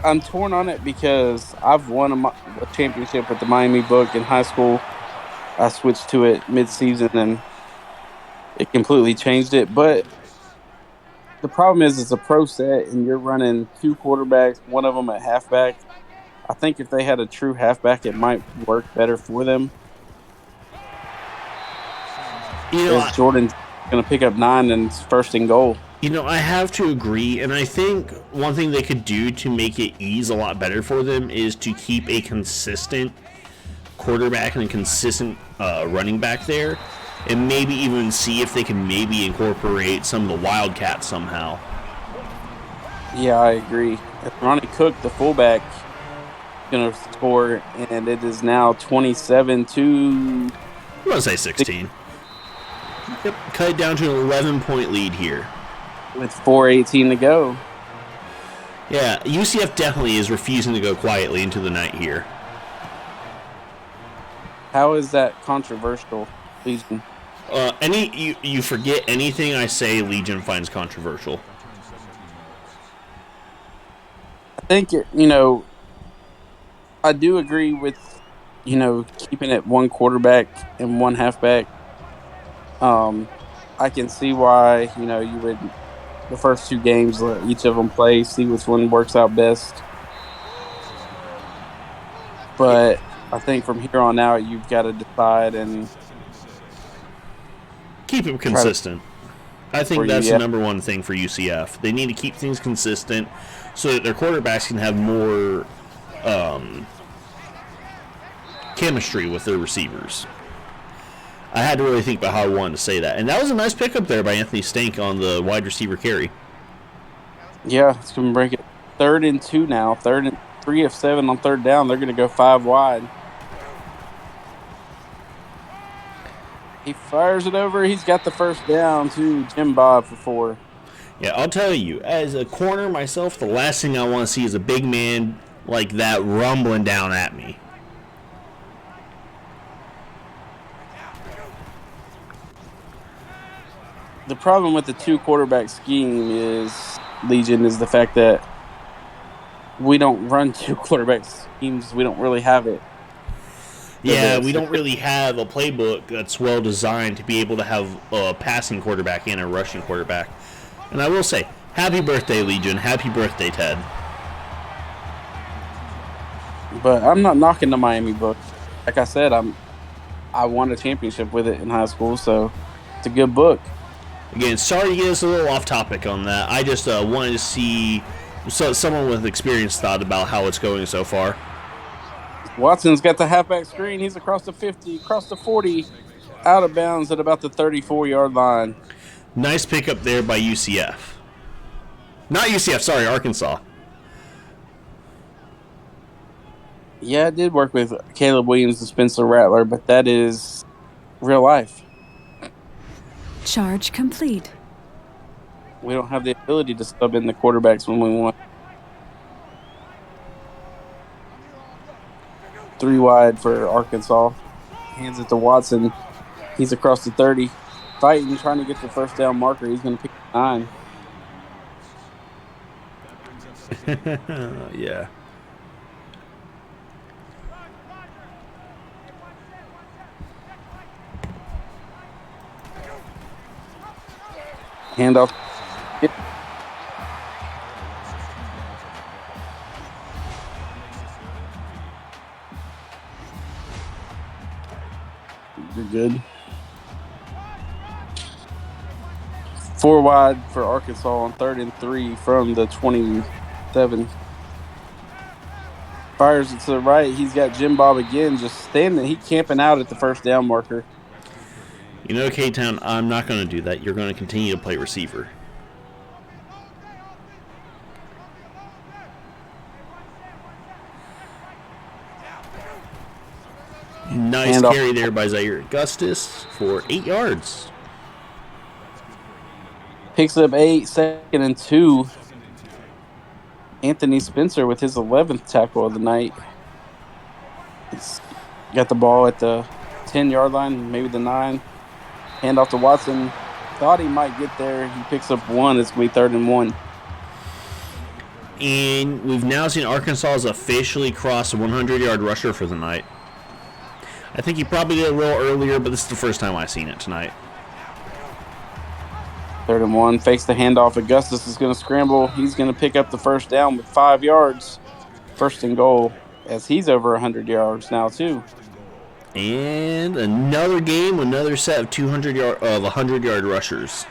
I'm torn on it because I've won a championship with the Miami book in high school. I switched to it mid-season, and it completely changed it. But the problem is it's a pro set, and you're running 2 quarterbacks, one of them at halfback. I think if they had a true halfback, it might work better for them. You know, Jordan's going to pick up 9 and it's 1st and goal. You know, I have to agree, and I think one thing they could do to make it ease a lot better for them is to keep a consistent quarterback and a consistent running back there, and maybe even see if they can maybe incorporate some of the Wildcats somehow. Yeah, I agree. Ronnie Cook, the fullback, going to score, and it is now 27 to... I'm going to say 16. Yep, cut it down to an 11-point lead here. With 4:18 to go. Yeah, UCF definitely is refusing to go quietly into the night here. How is that controversial, Legion? You forget anything I say Legion finds controversial. I think, I do agree with, keeping it 1 quarterback and 1 halfback. I can see why, you would... the first 2 games, let each of them play, see which one works out best. But I think from here on out, you've got to decide and keep it consistent. I think that's the number one thing for UCF. They need to keep things consistent so that their quarterbacks can have more chemistry with their receivers. I had to really think about how I wanted to say that. And that was a nice pickup there by Anthony Stank on the wide receiver carry. Yeah, it's going to break it. 3rd and 2 now. 3 of 7 on 3rd down. They're going to go 5 wide. He fires it over. He's got the first down to Jim Bob for 4. Yeah, I'll tell you, as a corner myself, the last thing I want to see is a big man like that rumbling down at me. The problem with the 2-quarterback scheme is Legion is the fact that we don't run 2-quarterback schemes. We don't really have it. Yeah, we don't really have a playbook that's well designed to be able to have a passing quarterback and a rushing quarterback. And I will say, happy birthday, Legion. Happy birthday, Ted. But I'm not knocking the Miami book. Like I said, I won a championship with it in high school, so it's a good book. Again, sorry to get us a little off topic on that. I just wanted to see someone with experience thought about how it's going so far. Watson's got the halfback screen. He's across the 50, across the 40, out of bounds at about the 34-yard line. Nice pickup there by UCF. Not UCF, sorry, Arkansas. Yeah, I did work with Caleb Williams and Spencer Rattler, but that is real life. Charge complete. We don't have the ability to sub in the quarterbacks when we want. 3 wide for Arkansas. Hands it to Watson. He's across the 30. Fighting, trying to get the first down marker. He's going to pick 9. Yeah. Handoff. You're good. 4 wide for Arkansas on 3rd and 3 from the 27. Fires it to the right. He's got Jim Bob again, just standing. He camping out at the first down marker. You know, K-Town, I'm not going to do that. You're going to continue to play receiver. Nice carry there by Zaire Augustus for 8 yards. Picks up 8, 2nd and 2. Anthony Spencer with his 11th tackle of the night. He's got the ball at the 10-yard line, maybe the 9. Hand off to Watson. Thought he might get there. He picks up 1. It's going to be 3rd and 1. And we've now seen Arkansas has officially crossed a 100-yard rusher for the night. I think he probably did it a little earlier, but this is the first time I've seen it tonight. 3rd and 1. Fakes the handoff. Augustus is going to scramble. He's going to pick up the first down with 5 yards. 1st and goal, as he's over 100 yards now, too. And another game, another set of 100-yard rushers.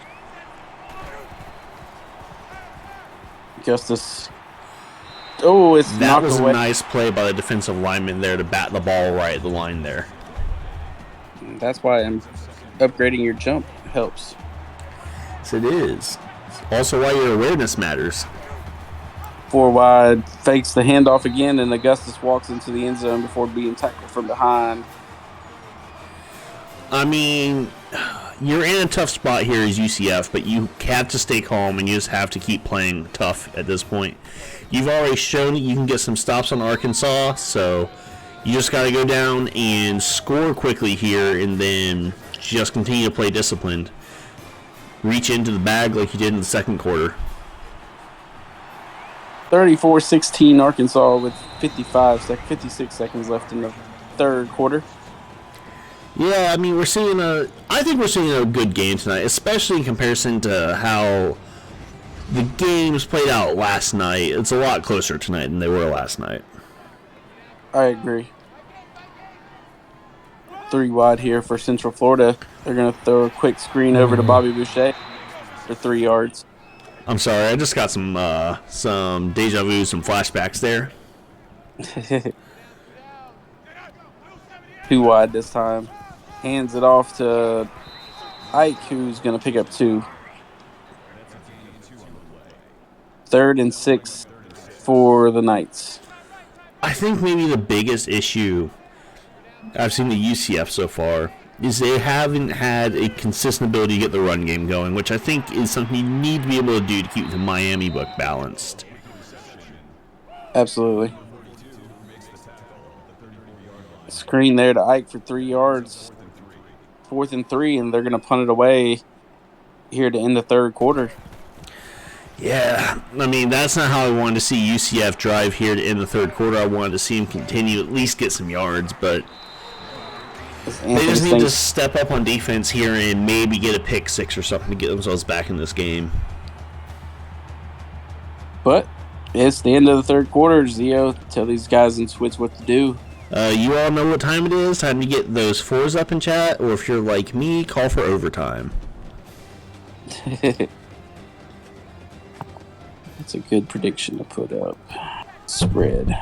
Augustus. Oh, it's that knocked was away. A nice play by the defensive lineman there to bat the ball right at the line there. That's why I'm upgrading your jump helps. Yes, it is. Also why your awareness matters. 4 wide, fakes the handoff again, and Augustus walks into the end zone before being tackled from behind. I mean, you're in a tough spot here as UCF, but you have to stay calm and you just have to keep playing tough at this point. You've already shown that you can get some stops on Arkansas, so you just got to go down and score quickly here and then just continue to play disciplined. Reach into the bag like you did in the second quarter. 34-16 Arkansas with 56 seconds left in the third quarter. Yeah, I mean, I think we're seeing a good game tonight, especially in comparison to how the games played out last night. It's a lot closer tonight than they were last night. I agree. 3 wide here for Central Florida. They're going to throw a quick screen over to Bobby Boucher for 3 yards. I'm sorry, I just got some deja vu, some flashbacks there. 2 wide this time. Hands it off to Ike, who's going to pick up 2. 3rd and 6 for the Knights. I think maybe the biggest issue I've seen the UCF so far is they haven't had a consistent ability to get the run game going, which I think is something you need to be able to do to keep the Miami book balanced. Absolutely. Screen there to Ike for 3 yards. 4th and 3, and they're going to punt it away here to end the third quarter. Yeah, I mean, that's not how I wanted to see UCF drive here to end the third quarter. I wanted to see them continue, at least get some yards, but they just need to step up on defense here and maybe get a pick six or something to get themselves back in this game. But it's the end of the third quarter. Zio, tell these guys in Switch what to do. You all know what time it is. Time to get those fours up in chat, or if you're like me, call for overtime. That's a good prediction to put up. Spread.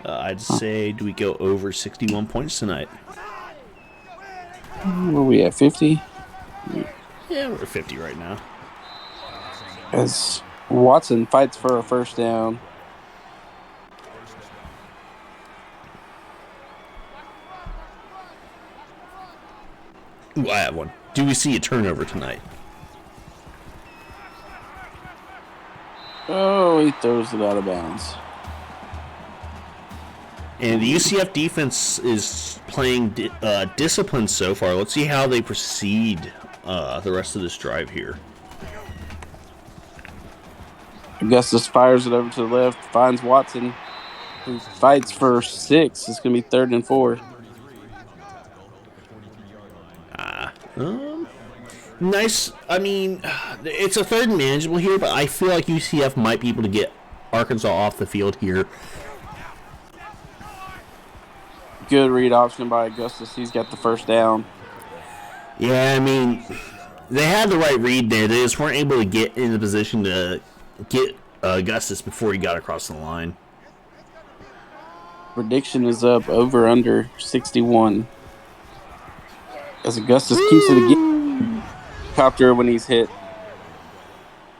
I'd say, do we go over 61 points tonight? Where are we at, 50? Yeah, we're at 50 right now. As Watson fights for a first down. Ooh, I have one. Do we see a turnover tonight? Oh, he throws it out of bounds. And the UCF defense is playing disciplined so far. Let's see how they proceed the rest of this drive here. Augustus fires it over to the left, finds Watson, who fights for 6. It's going to be 3rd and 4. Nice. I mean, it's a 3rd and manageable here, but I feel like UCF might be able to get Arkansas off the field here. Good read option by Augustus. He's got the first down. Yeah, I mean, they had the right read there. They just weren't able to get in the position to get Augustus before he got across the line. Prediction is up over under 61. As Augustus keeps it again. Copter when he's hit.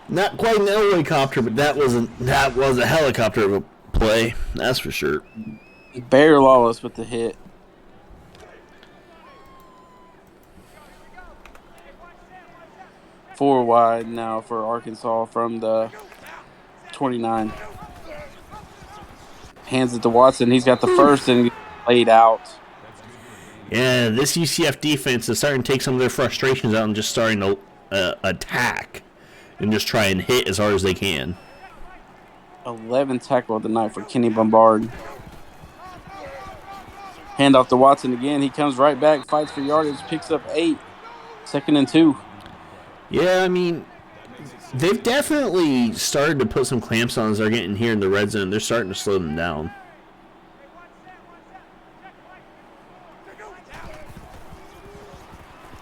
Not quite an Elway copter, but that was a helicopter of a play. That's for sure. Bear Lawless with the hit. Four wide now for Arkansas from the 29. Hands it to Watson. He's got the first and laid out. Yeah, this UCF defense is starting to take some of their frustrations out and just starting to attack and just try and hit as hard as they can. 11 tackle of the night for Kenny Bombard. Hand off to Watson again. He comes right back, fights for yardage, picks up 8. 2nd and 2. Yeah, I mean, they've definitely started to put some clamps on as they're getting here in the red zone. They're starting to slow them down.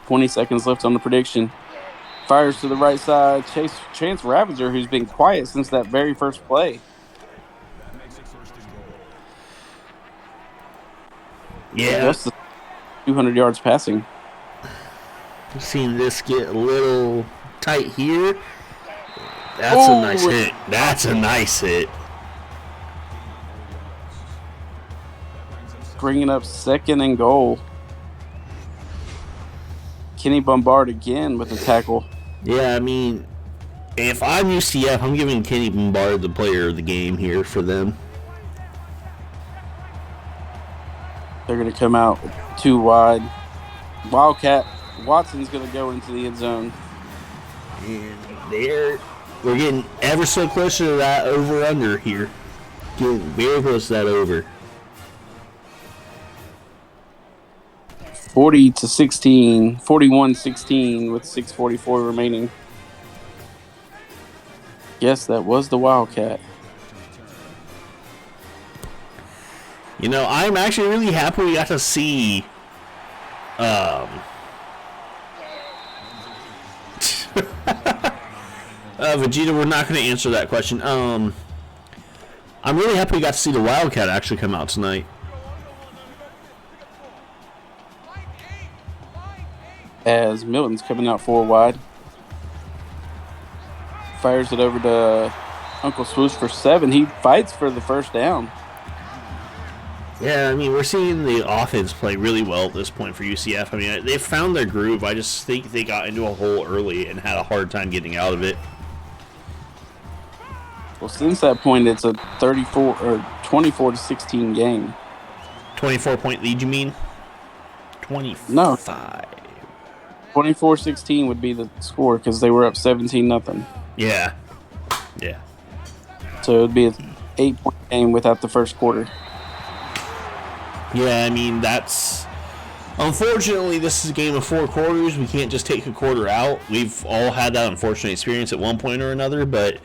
.20 seconds left on the prediction. Fires to the right side. Chance Ravager, who's been quiet since that very first play. Yeah. Just 200 yards passing. We've seen this get a little tight here. That's a nice hit. That's a nice hit. Bringing up 2nd and goal. Kenny Bombard again with the tackle. Yeah, I mean, if I'm UCF, I'm giving Kenny Bombard the player of the game here for them. They're going to come out 2 wide. Wildcat. Watson's going to go into the end zone. And we're getting ever so closer to that over-under here. Getting very close to that over. 41-16 with 6:44 remaining. Yes, that was the Wildcat. You know, I'm actually really happy we got to see Vegeta, we're not going to answer that question. I'm really happy we got to see the Wildcat actually come out tonight. As Milton's coming out 4 wide. Fires it over to Uncle Swoosh for 7. He fights for the first down. Yeah, I mean, we're seeing the offense play really well at this point for UCF. I mean, they've found their groove. I just think they got into a hole early and had a hard time getting out of it. Well, since that point, it's a 24-16 game. 24-point lead, you mean? 25. No. 24-16 would be the score because they were up 17-0. Yeah. Yeah. So it would be an 8-point game without the first quarter. Yeah, I mean, that's... Unfortunately, this is a game of 4 quarters. We can't just take a quarter out. We've all had that unfortunate experience at one point or another, but,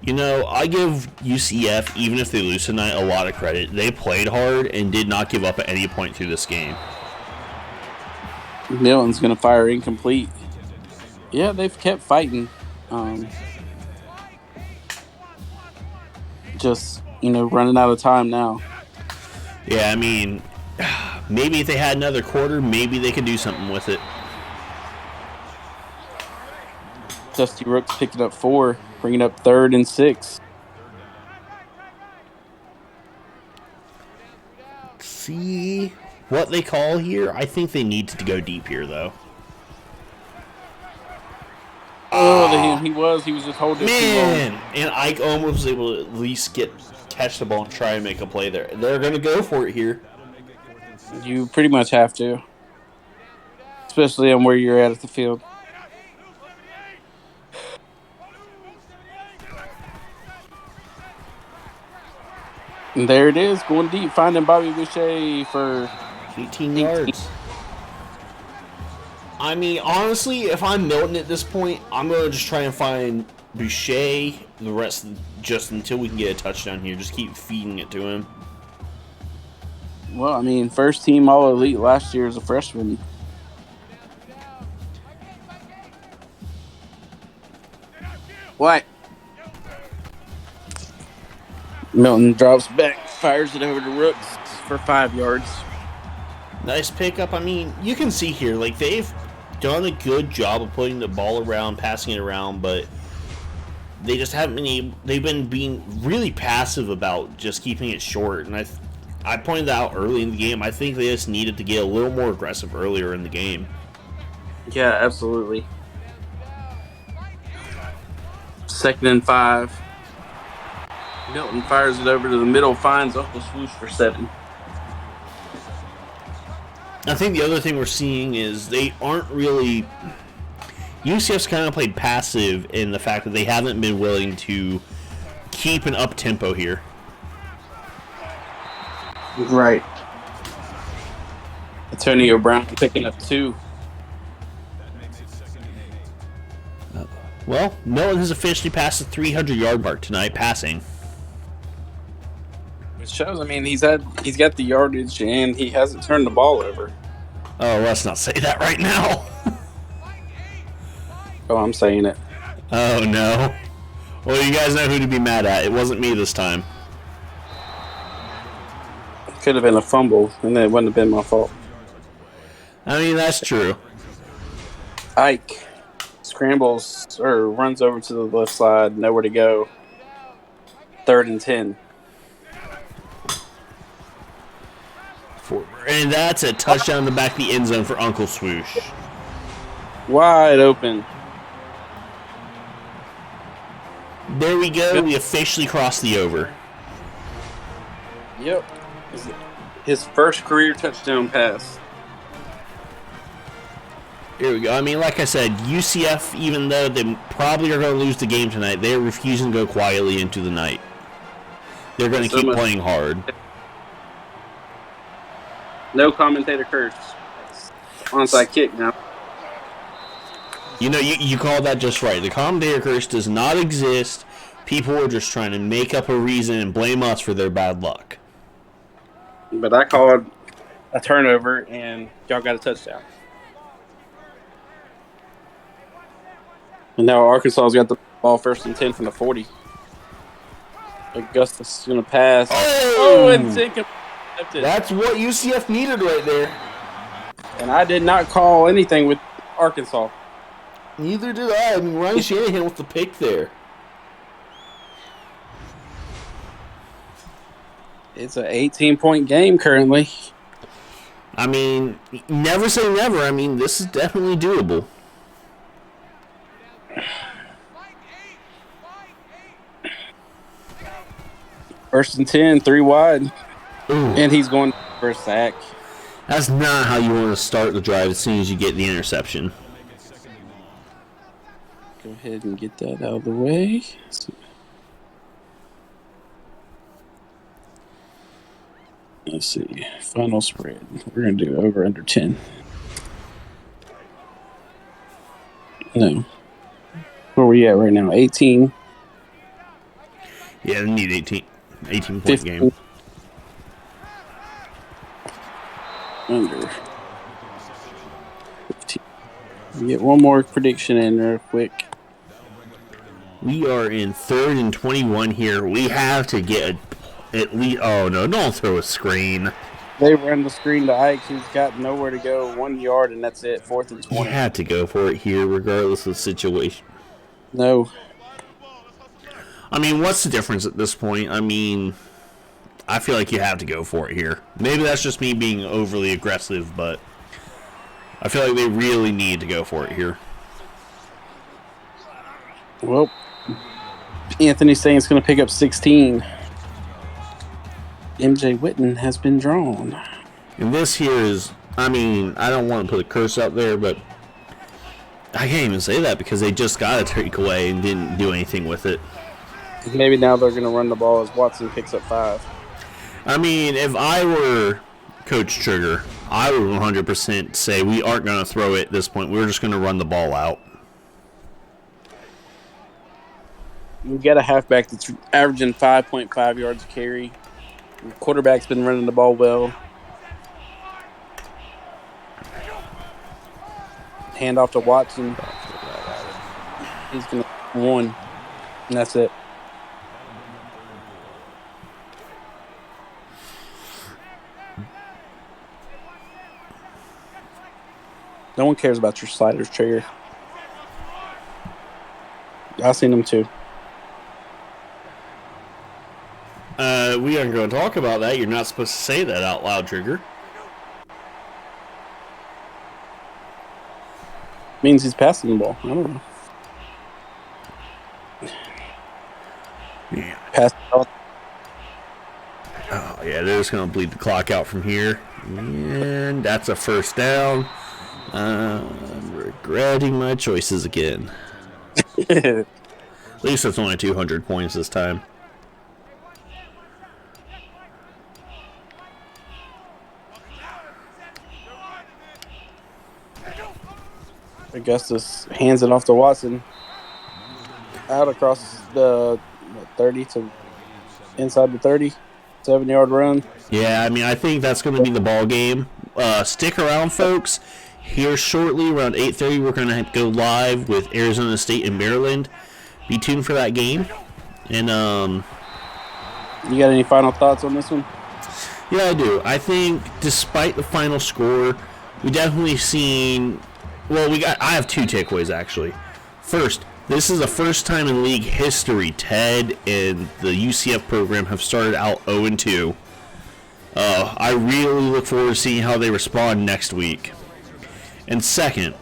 you know, I give UCF, even if they lose tonight, a lot of credit. They played hard and did not give up at any point through this game. Milton's going to fire incomplete. Yeah, they've kept fighting. Just, running out of time now. Yeah, I mean, maybe if they had another quarter, maybe they could do something with it. Dusty Rooks picking up 4, bringing up 3rd and 6. See what they call here? I think they need to go deep here, though. He was just holding it too long. And Ike almost was able to at least catch the ball and try and make a play there. They're going to go for it here. You pretty much have to, especially on where you're at the field. And there it is, going deep, finding Bobby Boucher for 18 yards. I mean, honestly, if I'm Milton at this point, I'm going to just try and find Boucher the rest, just until we can get a touchdown here. Just keep feeding it to him. Well, I mean, first team All-Elite last year as a freshman. What? Milton drops back, fires it over to Rooks for 5 yards. Nice pickup. I mean, you can see here, like, they've done a good job of putting the ball around, passing it around, but they just haven't been they've been being really passive about just keeping it short. And I pointed that out early in the game. I think they just needed to get a little more aggressive earlier in the game. Yeah, absolutely. 2nd and 5. Milton fires it over to the middle, finds Uncle Swoosh for 7. I think the other thing we're seeing is they aren't really... UCF's kind of played passive in the fact that they haven't been willing to keep an up-tempo here. Right. Antonio Brown picking up 2. Well, Milton has officially passed the 300-yard mark tonight, passing. It shows, I mean, he's got the yardage and he hasn't turned the ball over. Oh, let's not say that right now. Oh, I'm saying it. Oh, no. Well, you guys know who to be mad at. It wasn't me this time. Could have been a fumble, and then it wouldn't have been my fault. I mean, that's true. Ike scrambles or runs over to the left side, nowhere to go. 3rd and 10. And that's a touchdown in the back of the end zone for Uncle Swoosh. Wide open. There we go. We officially crossed the over. Yep. His first career touchdown pass. Here we go. I mean, like I said, UCF, even though they probably are going to lose the game tonight, they're refusing to go quietly into the night. They're going to keep playing hard. No commentator curse. Onside kick now. You know, you called that just right. The commentator curse does not exist. People are just trying to make up a reason and blame us for their bad luck. But I called a turnover, and y'all got a touchdown. And now Arkansas's got the ball 1st and 10 from the 40. Augustus is going to pass. Oh, and Tinkham. That's what UCF needed right there. And I did not call anything with Arkansas. Neither did I. I mean, Ryan Shanahan with the pick there. It's an 18-point game currently. I mean, never say never. I mean, this is definitely doable. First and 10, 3 wide. Ooh. And he's going for a sack. That's not how you want to start the drive as soon as you get the interception. go ahead and get that out of the way. Let's see. Final spread. We're going to do over under 10. No. Where are we at right now? 18. Yeah, they need 18 point 15. game. Under 15. We get one more prediction in real quick. We are in 3rd and 21 here. We have to get at least. Oh no! Don't throw a screen. They run the screen to Ike, who's got nowhere to go. 1 yard, and that's it. 4th and 20. You have to go for it here, regardless of the situation. No. I mean, what's the difference at this point? I mean, I feel like you have to go for it here. Maybe that's just me being overly aggressive, but I feel like they really need to go for it here. Well, Anthony's saying it's going to pick up 16. MJ Witten has been drawn. And this here is, I mean, I don't want to put a curse out there, but I can't even say that because they just got a takeaway and didn't do anything with it. Maybe now they're going to run the ball as Watson picks up 5. I mean, if I were Coach Trigger, I would 100% say we aren't going to throw it at this point. We're just going to run the ball out. You got a halfback that's averaging 5.5 yards a carry. The quarterback's been running the ball well. Hand off to Watson. He's going to 1. And that's it. No one cares about your sliders, Trigger. I've seen them too. We aren't going to talk about that. You're not supposed to say that out loud, Trigger. Means he's passing the ball. I don't know. Yeah. Pass the ball. Oh, yeah, they're just going to bleed the clock out from here. And that's a first down. I'm regretting my choices again. At least it's only 200 points this time. Augustus hands it off to Watson. Out across the 30 to inside the 30. 7-yard run. Yeah, I mean, I think that's going to be the ball game. Stick around, folks. Here shortly, around 8:30, we're going to go live with Arizona State and Maryland. Be tuned for that game. And, You got any final thoughts on this one? yeah, I do. I think despite the final score, we definitely seen... Well, I have 2 takeaways, actually. First, this is the first time in league history Ted and the UCF program have started out 0-2. I really look forward to seeing how they respond next week. And second,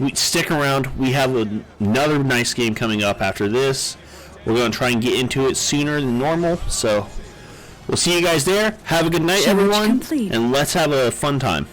we stick around. We have another nice game coming up after this. We're going to try and get into it sooner than normal. So we'll see you guys there. Have a good night, everyone. And let's have a fun time.